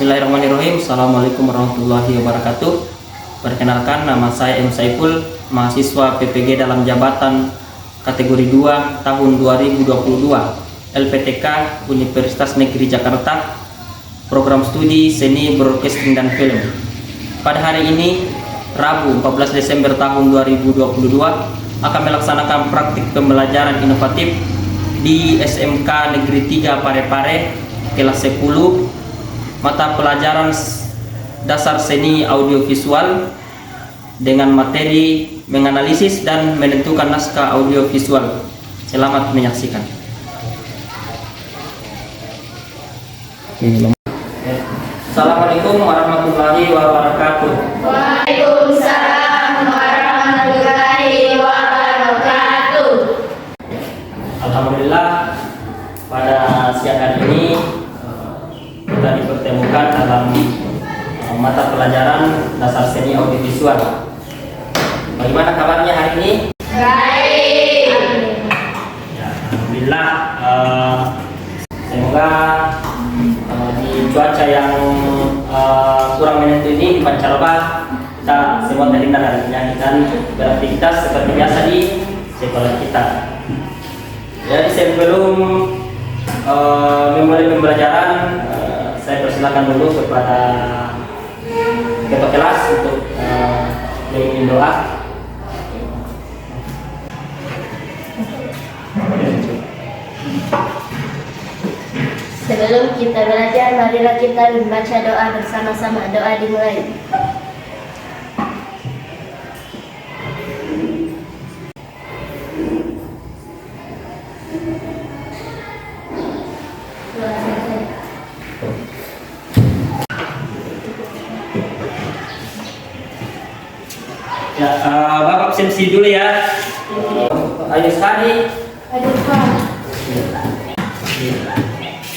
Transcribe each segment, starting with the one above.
Bismillahirrahmanirrahim. Assalamualaikum warahmatullahi wabarakatuh. Perkenalkan, nama saya M. Saiful, mahasiswa PPG dalam jabatan kategori 2 tahun 2022 LPTK Universitas Negeri Jakarta, program studi seni broadcasting dan film. Pada hari ini, Rabu 14 Desember tahun 2022, akan melaksanakan praktik pembelajaran inovatif di SMK Negeri 3 Parepare kelas 10, mata pelajaran dasar seni audiovisual dengan materi menganalisis dan menentukan naskah audiovisual. Selamat menyaksikan. Assalamualaikum warahmatullahi wabarakatuh. Waalaikumsalam warahmatullahi wabarakatuh. Alhamdulillah, pada siang hari ini kita dipertemukan dalam mata pelajaran dasar seni audiovisual. Bagaimana kabarnya hari ini? Baik. Ya, alhamdulillah. Semoga di cuaca yang kurang menentu ini di Pancaroba kita semua terhindar dari penyakit dan beraktivitas seperti biasa di sekolah kita. Jadi sebelum memulai pembelajaran, saya persilakan dulu kepada ketua kelas untuk memimpin doa. Sebelum kita belajar, marilah kita membaca doa bersama-sama. Doa dimulai. Ya, Bapak absensi dulu ya. Ayo sekali. Hadir Pak.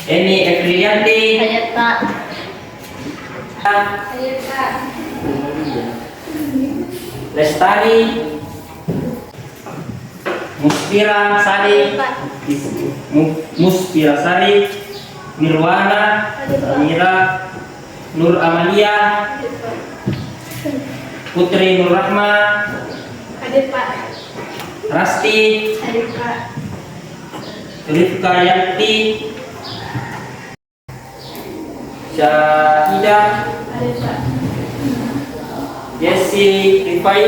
Eni Evrilianti. Hadir Pak. Hadir Pak. Lestari. Muspira Sari. Muspira Sari. Mirwana. Amira. Nur Amalia. Putri Nur Rahma. Hadir Pak. Rasti. Hadir Pak. Rifka Yanti. Syahida. Hadir Pak. Jesse Rifai.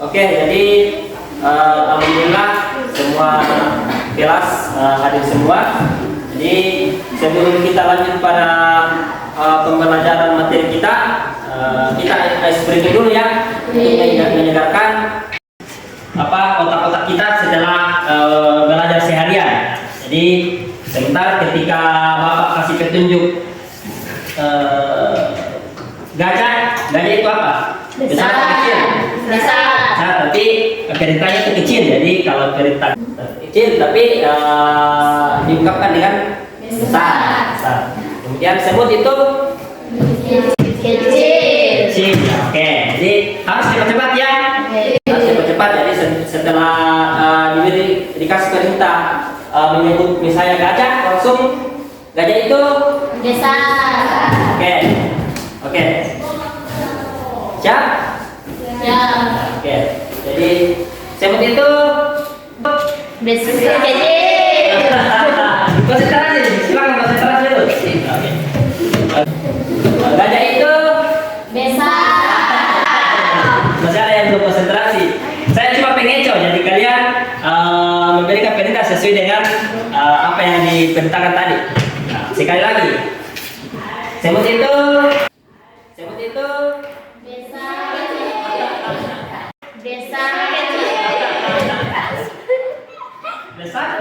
Oke, jadi alhamdulillah semua kelas hadir semua. Jadi sebelum kita lanjut pada pembelajaran materi kita, kita ice breaking dulu ya, untuk menyegarkan otak-otak kita setelah belajar seharian. Jadi sebentar ketika Bapak kasih petunjuk gajah itu apa? Besar atau kecil? Besar. Nah, tapi keritanya itu kecil. Jadi kalau kerita kecil tapi diungkapkan dengan besar. Kemudian sebut itu Kecil. kecil. Oke. Jadi harus cepat-cepat ya. Harus cepat-cepat. Jadi setelah dikasih perintah menyebut misalnya gajah, langsung gajah itu Besar. Oke. Siap? Ya. Oke. Jadi sebut itu Besar. Kecil. konsentrasi. Silakan konsentrasi dulu. Oke. Gajah itu Besar. masih ada yang belum konsentrasi. Saya cuma pengecoh, jadi kalian memberikan perintah sesuai dengan apa yang diperintahkan tadi. Nah, sekali lagi. Sebut itu Besar. Besar. Kecil.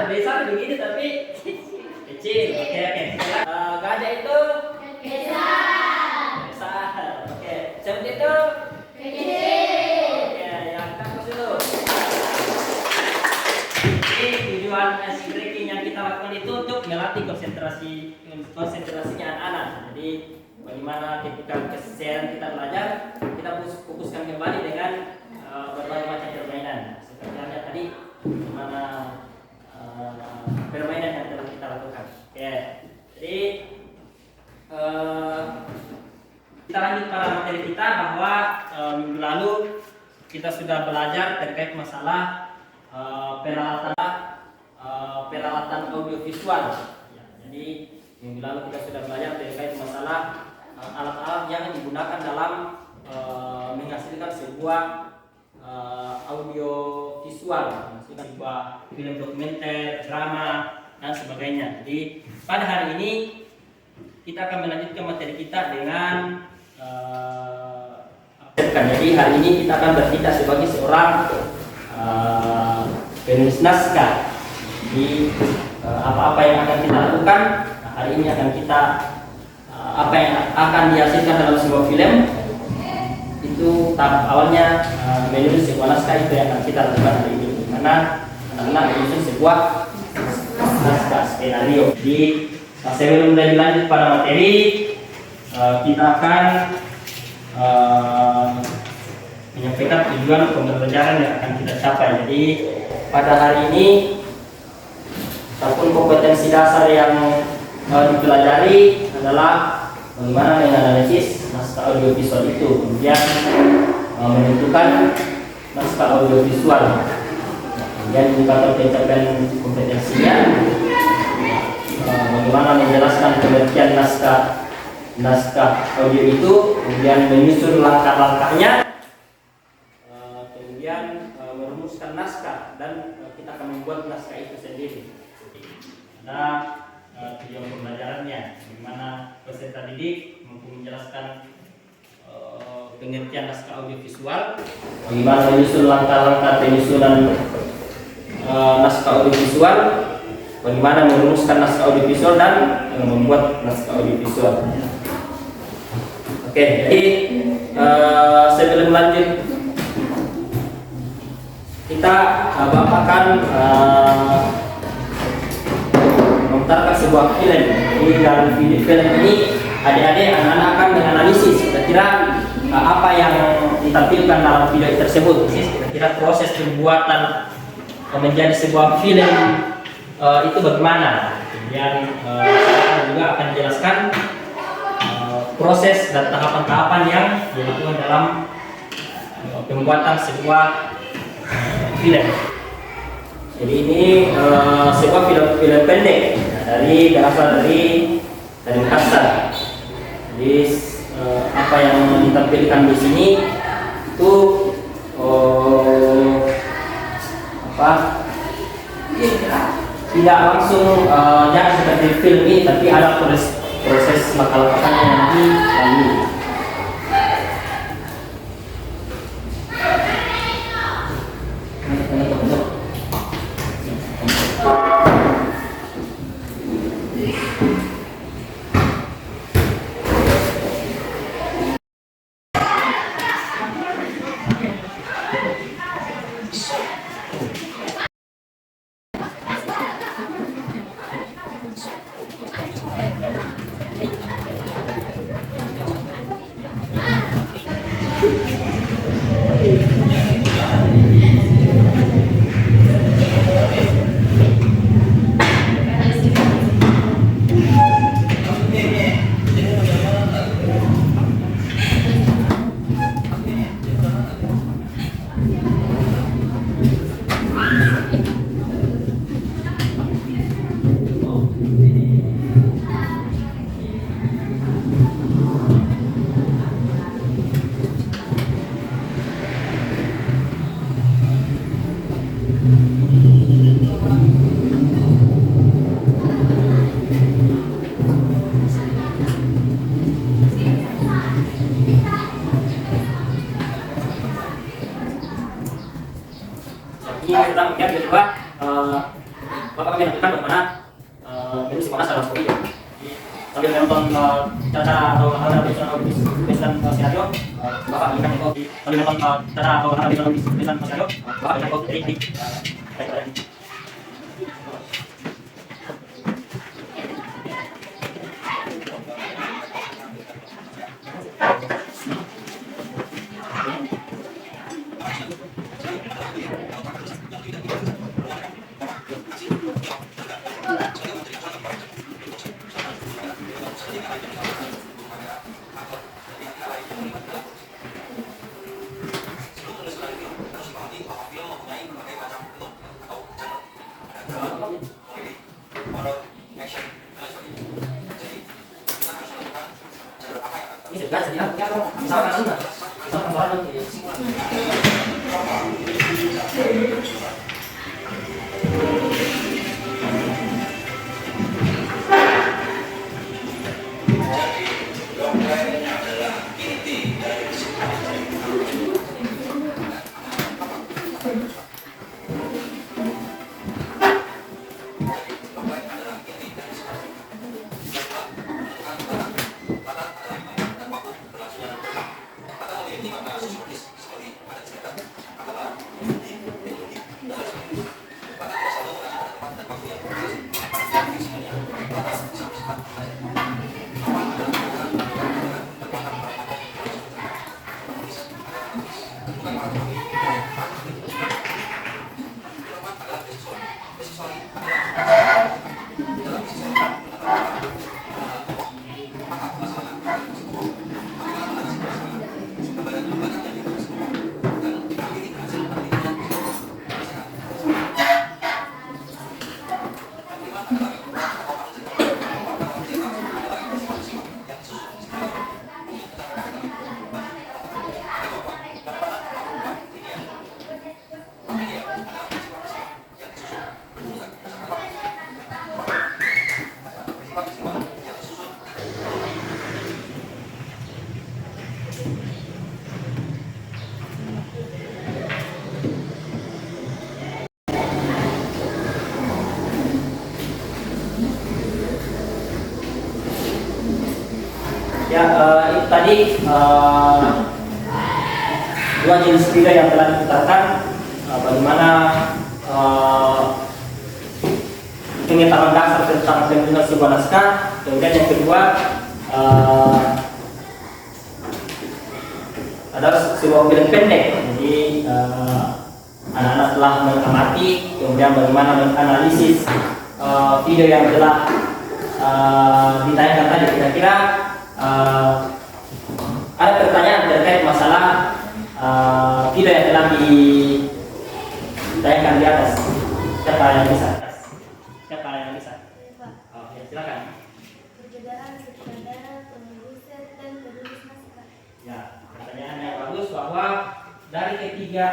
besar begini tapi kecil. Oke. Gajah itu besar. Oke. Sebut itu Kecil. oke, yang kamu dulu. Ini tujuan ice breaking yang kita lakukan itu untuk melatih konsentrasinya anak-anak. Jadi bagaimana ketika keseharian kita belajar, kita fokuskan kembali dengan berbagai macam permainan. Seperti halnya tadi, bagaimana permainan yang telah kita lakukan. Oke, jadi kita lanjut pada materi kita bahwa minggu lalu kita sudah belajar terkait masalah peralatan audiovisual. Ya, jadi minggu lalu kita sudah belajar terkait masalah alat-alat yang digunakan dalam menghasilkan sebuah audio visual, menghasilkan sebuah film dokumenter, drama dan sebagainya. Jadi pada hari ini kita akan melanjutkan materi kita dengan jadi hari ini kita akan bertindak sebagai seorang penulis naskah. Jadi apa-apa yang akan kita lakukan hari ini akan kita apa yang akan dihasilkan dalam sebuah film itu tahap awalnya menulis sebuah naskah. Itu yang akan kita lakukan hari ini, karena anak-anak menyusun sebuah naskah skenario. Jadi sebelum lanjut pada materi, kita akan menyampaikan tujuan pembelajaran yang akan kita capai. Jadi pada hari ini ataupun kompetensi dasar yang dipelajari adalah bagaimana menganalisis naskah audiovisual itu, kemudian menentukan naskah audiovisual, kemudian indikator pencapaian kompetensinya, bagaimana menjelaskan pengertian naskah audio itu, kemudian menyusun langkah-langkahnya, kemudian merumuskan naskah, dan kita akan membuat naskah itu sendiri. Ada tujuan pembelajarannya, bagaimana peserta didik mampu menjelaskan pengertian naskah audiovisual, bagaimana menyusun langkah-langkah penyusunan naskah audiovisual, bagaimana merumuskan naskah audiovisual, dan membuat naskah audiovisual. Oke, jadi sebelum lanjut kita akan memutarkan sebuah film. Di dalam film ini adik-adik anak-anak akan menganalisis kira-kira apa yang ditampilkan dalam video tersebut. Kira-kira proses pembuatan menjadi sebuah film itu bagaimana. Kemudian saya juga akan jelaskan proses dan tahapan-tahapan yang dilakukan dalam pembuatan sebuah film. Jadi ini sebuah film pendek berasal dari Hasan. Jadi apa yang ditampilkan di sini itu tidak langsung jangan seperti film ini, tapi ada proses langkah-langkahnya yang dilalui. Kita melihat kedua Bapak kami lakukan bagaimana ini semuanya salah satu video. Sambil menonton cara atau hal-hal penyusunan skenario, Bapak akan itu sambil menonton cara atau hal-hal penyusunan skenario, Bapak akan itu teknik. Ini sudah jadi misalkan enggak, misalkan soalnya ya, itu tadi dua jenis video yang telah diputarkan, bagaimana pengetahuan dasar tentang penyusunan sebuah naskah. Kemudian yang kedua adalah sebuah film pendek. Jadi anak-anak telah mengamati, kemudian bagaimana menganalisis video yang telah ditayangkan tadi. Kira-kira ada pertanyaan terkait masalah video yang telah ditayangkan di atas. Siapa yang bisa? Siapa yang bisa? Oke, silakan. Perbedaan sutradara, penulis dan penulis naskah. Ya, pertanyaan yang bagus, bahwa dari ketiga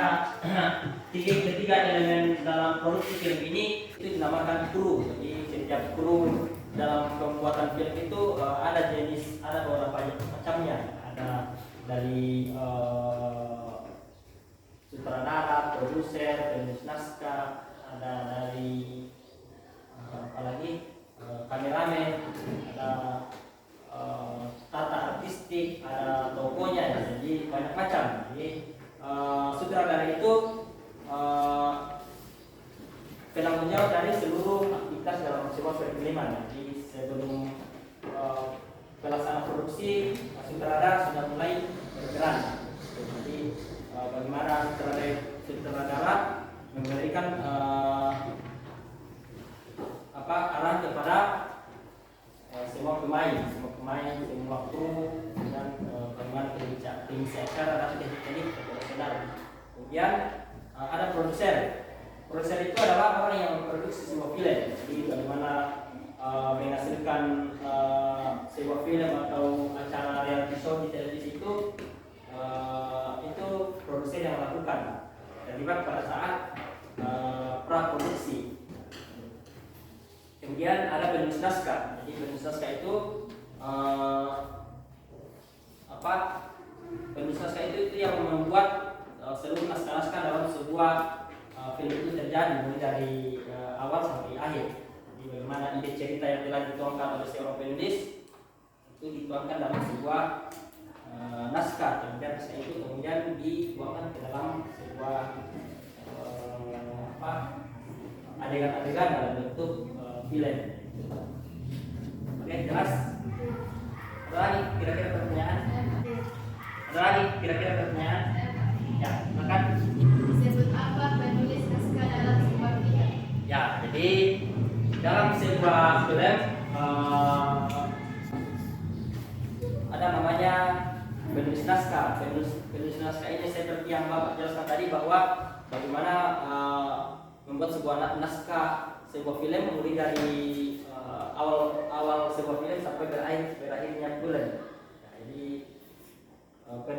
elemen dalam produksi film ini itu dinamakan kru. Jadi setiap kru dalam pembuatan film itu ada beberapa macamnya. Ada dari sutradara, produser, penulis naskah, ada dari apalagi kameramen, ada tata artistik, ada tokonya, jadi banyak macam. Jadi sutradara itu penanggung jawab dari seluruh aktivitas dalam sebuah perfilman. Jadi sebelum pelaksanaan produksi, sutradara sudah mulai berperan. Jadi bagaimana sutradara memberikan arahan kepada semua pemain, semua kru, dan bagaimana pengisi acara dan teknik profesional. Kemudian ada produser. Produser itu adalah orang yang memproduksi sebuah film. Jadi bagaimana menghasilkan sebuah film atau acara reality show di televisi itu produser yang melakukan. Terlibat pada saat praproduksi. Kemudian ada penulis naskah. Jadi penulis naskah itu penulis naskah itu yang membuat seluruh naskah-naskah dalam sebuah film itu terjadi, mulai dari awal sampai akhir. Jadi bagaimana ide cerita yang telah dituangkan oleh seorang penulis itu dituangkan dalam sebuah naskah. Kemudian naskah itu kemudian dituangkan ke dalam sebuah adegan-adegan dalam bentuk film. Oke, jelas? Ada lagi kira-kira pertanyaan? Ada lagi kira-kira pertanyaan? Ya, silakan. Disebut apa penulis naskah dalam sebuah film? Ya, jadi dalam sebuah film ada namanya penulis naskah. Penulis naskah ini seperti yang Bapak jelaskan tadi, bahwa bagaimana membuat sebuah naskah sebuah film mulai dari awal sebuah film sampai berakhirnya film. Nah, jadi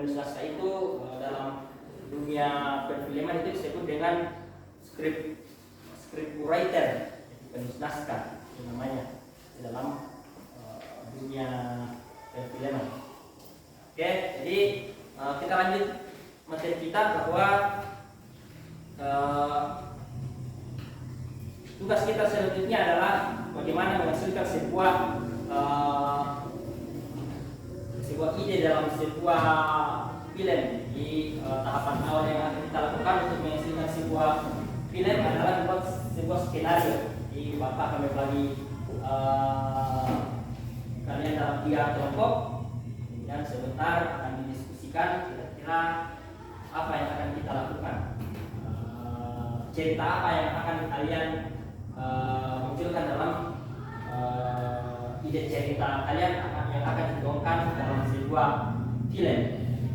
penulis naskah itu dalam dunia perfilman itu disebut dengan script writer, penulis naskah itu namanya di dalam dunia perfilman. Oke, jadi kita lanjut materi kita bahwa tugas kita selanjutnya adalah bagaimana menghasilkan sebuah ide dalam sebuah film. Di tahapan awal yang akan kita lakukan untuk menghasilkan sebuah film adalah membuat sebuah skenario. Jadi Bapak kami bagi kalian dalam 3 kelompok, kemudian sebentar akan didiskusikan kira-kira apa yang akan kita lakukan, cerita apa yang akan kalian munculkan dalam ide cerita kalian yang akan dituangkan dalam sebuah film.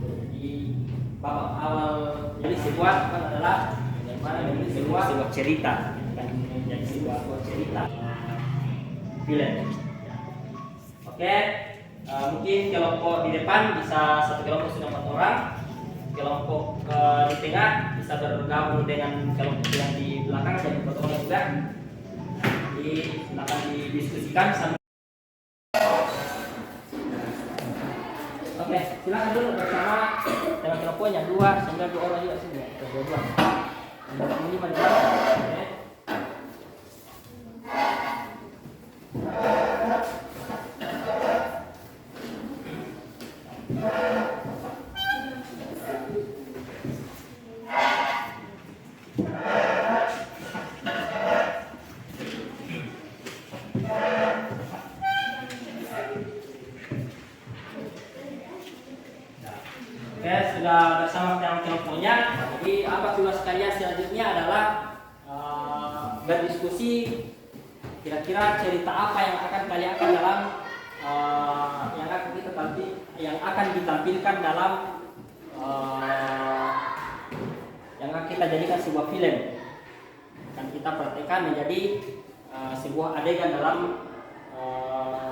Jadi babak awal jadi sebuah adalah bagaimana menjadi sebuah cerita, menjadi sebuah cerita film. Oke, mungkin kelompok di depan bisa satu kelompok sudah 4 orang, kelompok di tengah bisa bergabung dengan kelompok yang di belakang dan 4 orang juga. Jadi silakan didiskusikan sambil. Oke, silakan dulu bersama dengan kelompoknya 2 sampai 2 orang juga sini. 2. Ini mana? Oke. Oke, sudah bersama dengan kelompoknya. Jadi apa tugas kalian selanjutnya adalah berdiskusi kira-kira cerita apa yang akan kalian akan dalam yang akan ditampilkan dalam yang akan kita jadikan sebuah film. Akan kita praktekkan menjadi sebuah adegan dalam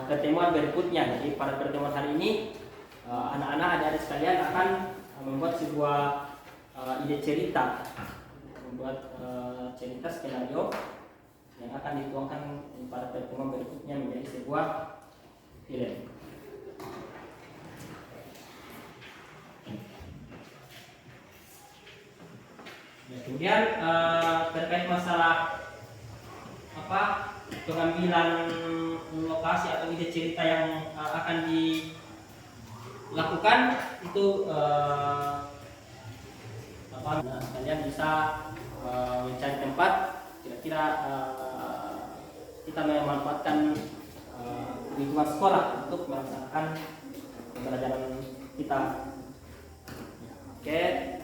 pertemuan berikutnya. Jadi pada pertemuan hari ini anak-anak adik-adik sekalian akan membuat sebuah ide cerita, membuat cerita skenario yang akan dituangkan pada pertemuan berikutnya menjadi sebuah film. Ya, kemudian terkait masalah pengambilan lokasi atau ide cerita yang akan dilakukan itu kalian bisa mencari tempat kira-kira kita memanfaatkan lingkungan sekolah untuk melaksanakan pembelajaran kita. Oke.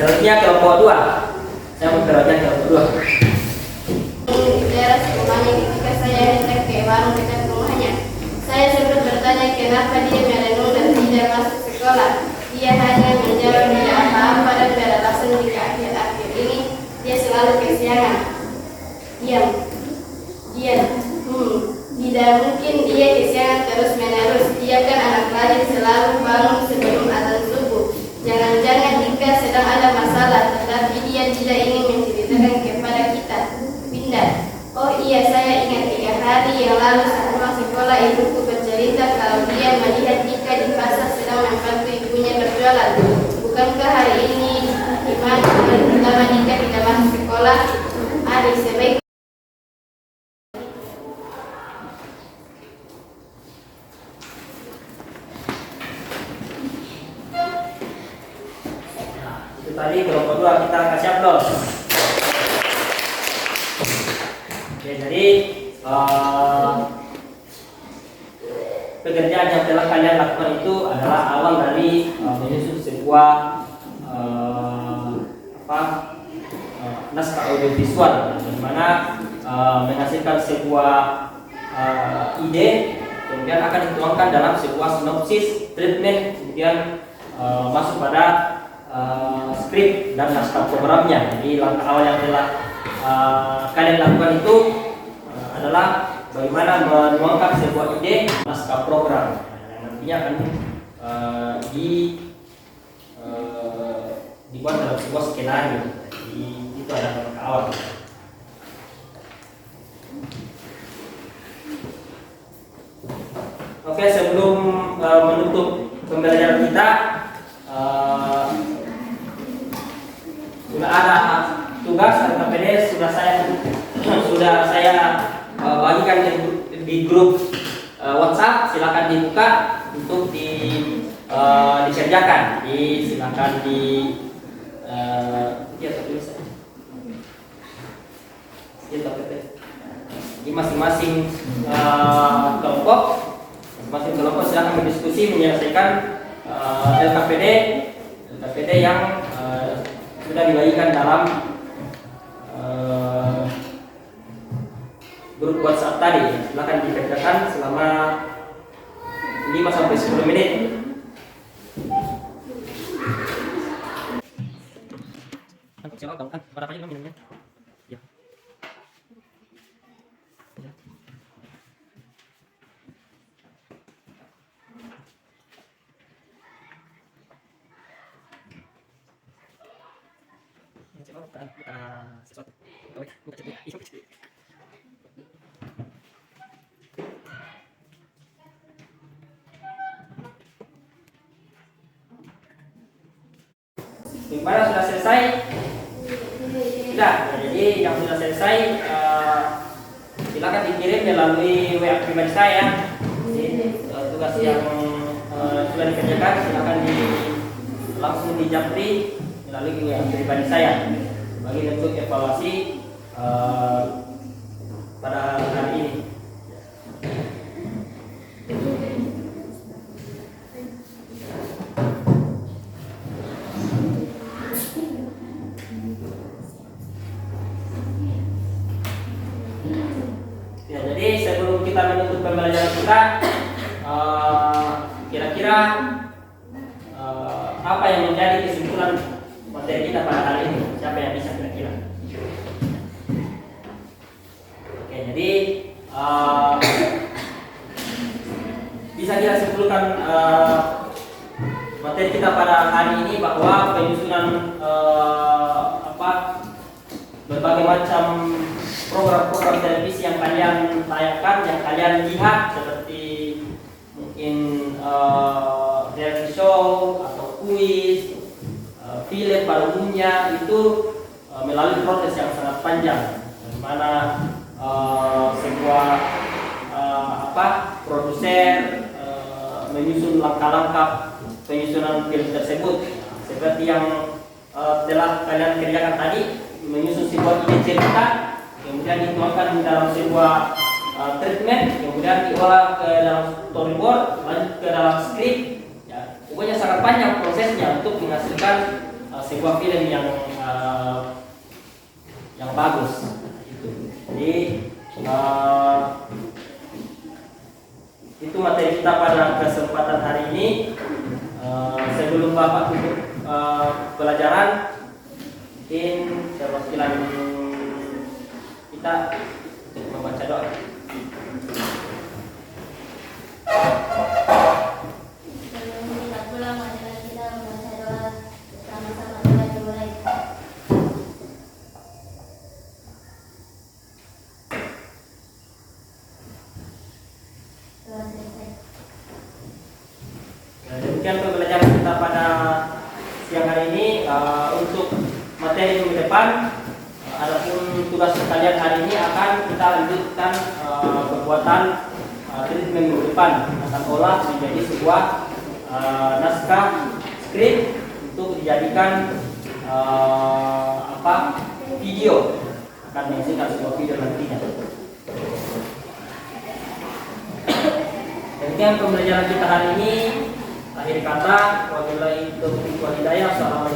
Selanjutnya kelompok 2. Saya memperhatikan kelompok 2. Di daerah sekolahnya ketika saya hendak ke warung dekat rumahnya. Saya sempat bertanya kenapa dia merenung dan tidak masuk sekolah. Dia hanya menjawab tidak apa-apa dan beralasan jika akhir-akhir ini dia selalu kesiangan. Diam. Tidak mungkin dia kesiangan terus-menerus. Dia kan anak rajin, selalu bangun sebelum azan subuh. Jangan-jangan jika sedang ada masalah, tetapi dia tidak ingin menceritakan kepada kita. Pindah. Oh iya, saya ingat 3 hari yang lalu saat pulang sekolah ibuku bercerita kalau dia melihat Dika di pasar sedang membantu ibunya berjualan. Bukankah hari ini di mana pertama Dika tidak masuk sekolah? Ari sebaik Itu tadi kelompok 2 kita kasih aplaus. Oke, jadi pekerjaan yang telah kalian lakukan itu adalah awal dari menyusun sebuah naskah audiovisual, di mana menghasilkan sebuah ide, kemudian akan dituangkan dalam sebuah sinopsis, treatment, kemudian masuk pada skrip dan naskah programnya. Jadi langkah awal yang telah kalian lakukan itu adalah bagaimana menuangkan sebuah ide naskah program yang nantinya akan dibuat dalam sebuah skenario. Jadi itu adalah langkah awal. Oke, sebelum menutup pembelajaran kita, sudah ada tugas KPD sudah saya bagikan di grup WhatsApp. Silakan dibuka untuk dikerjakan. Jadi silakan di masing-masing kelompok silakan berdiskusi menyelesaikan LKPD yang sudah dibagikan dalam grup WhatsApp tadi. Silakan dikerjakan selama 5-10 menit. Gimana, sudah selesai? Sudah. Jadi yang sudah selesai silakan dikirim melalui WA pribadi saya. Jadi, tugas yang sudah dikerjakan silakan langsung dijapri melalui WA pribadi saya bagi bentuk evaluasi pada hari ini. Ya, jadi sebelum kita menutup pembelajaran kita, kira-kira apa yang menjadi kesimpulan materi kita pada hari ini? Siapa yang bisa kira-kira? Oke, jadi bisa kita simpulkan materi kita pada hari ini bahwa penyusunan berbagai macam program-program televisi yang kalian tayangkan, yang kalian lihat, seperti mungkin reality show atau kuis, film pada umumnya, itu melalui proses yang sangat panjang, di mana sebuah produser menyusun langkah-langkah penyusunan film tersebut, seperti yang telah kalian kerjakan tadi, menyusun sebuah ide cerita, kemudian dituangkan di dalam sebuah treatment, kemudian diolah ke dalam storyboard, lanjut ke dalam skrip. Ya, pokoknya sangat panjang prosesnya untuk menghasilkan sebuah film yang bagus. Jadi itu materi kita pada kesempatan hari ini. Sebelum Bapak tutup pelajaran, mungkin perwakilan kita membaca doa. Sebelum kita pulang, marilah kita membaca doa bersama-sama. Doa dimulai. Doa selesai. Demikian pembelajaran kita pada siang hari ini. Untuk materi minggu depan, adapun tugas kalian hari ini akan kita lanjutkan pembuatan treatment minggu depan, akan olah menjadi sebuah naskah skrip untuk dijadikan video, akan menghasilkan sebuah video nantinya. Demikian pembelajaran kita hari ini. Akhir kata, wabillahi taufiq wal hidayah. Assalamualaikum